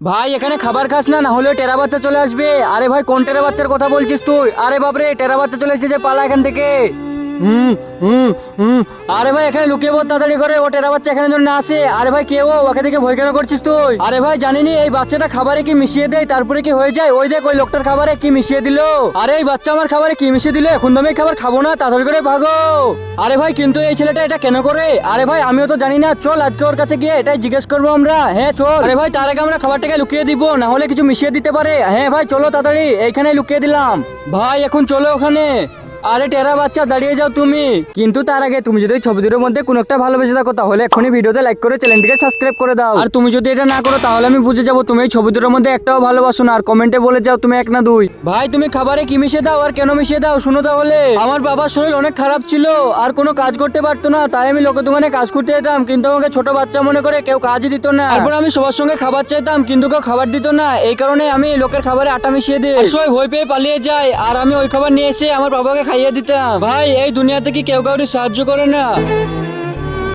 ভাই এখানে খাবার খাস না, না হলে টেরা বাচ্চা চলে আসবে। আরে ভাই কোন টেরা বাচ্চার কথা বলছিস তুই? আরে বাপরে টেরা বাচ্চা চলে এসেছে, পালা এখান থেকে। হুম হুম হুম। আরে ভাই এখানে লুকিয়ে পড় তাড়াতাড়ি করে, ও টেরা বাচ্চা এখানে যেন না আসে। আরে ভাই কে ও? ওকে দেখে ভয় কেন করছিস তুই? আরে ভাই জানিনি এই বাচ্চাটা খাবারে কি মিশিয়ে দেয় তারপরে কি হয়ে যায়। ওই দেখ ওই লোকটার খাবারে কি মিশিয়ে দিল। আরে এই বাচ্চা আমার খাবারে কি মিশিয়ে দিল, এখন তো আমি এই খাবার খাবো না, তাড়াতাড়ি করে ভাগো। আরে ভাই কিন্তু এই ছেলেটা এটা কেন করে? আরে ভাই আমিও তো জানি না, চল আজকে ওর কাছে গিয়ে এটাই জিজ্ঞেস করবো আমরা। হ্যাঁ চল। আরে ভাই তার আগে আমরা খাবারটাকে লুকিয়ে দিব, না হলে কিছু মিশিয়ে দিতে পারে। হ্যাঁ ভাই চলো তাড়াতাড়ি, এইখানে লুকিয়ে দিলাম। ভাই এখন চলো ওখানে। আরে টেরা বাচ্চা দাঁড়িয়ে যাও তুমি। কিন্তু তার আগে তুমি যদি ছবি দুটোর মধ্যে কোনো একটা ভালোবেসে থাকো তাহলে এখনই ভিডিওতে লাইক করে চ্যানেলটিকে সাবস্ক্রাইব করে দাও। আর তুমি যদি এটা না করো তাহলে আমি বুঝে যাবো তুমি এই ছবি দুটোর মধ্যে একটাও ভালোবাসো না। আর কমেন্টে বলে যাও তুমি 1 না 2। ভাই তুমি খাবারে কি মিশিয়ে দাও আর কেন মিশিয়ে দাও শুনো তাহলে। আমার বাবার শরীর অনেক খারাপ ছিল, আর কোনো কাজ করতে পারতো না, তাই আমি লোকের দোকানে কাজ করতে যেতাম, কিন্তু আমাকে ছোট বাচ্চা মনে করে কেউ কাজই দিত না। তারপর আমি সবার সঙ্গে খাবার চাইতাম কিন্তু কেউ খাবার দিত না, এই কারণে আমি লোকের খাবারে আটা মিশিয়ে দিই। সবাই ভয় পেয়ে পালিয়ে যায়, আর আমি ওই খাবার নিয়ে এসে আমার বাবাকে খাইয়ে দিতাম। ভাই এই দুনিয়াতে কি কেউ কাউকে সাহায্য করে না?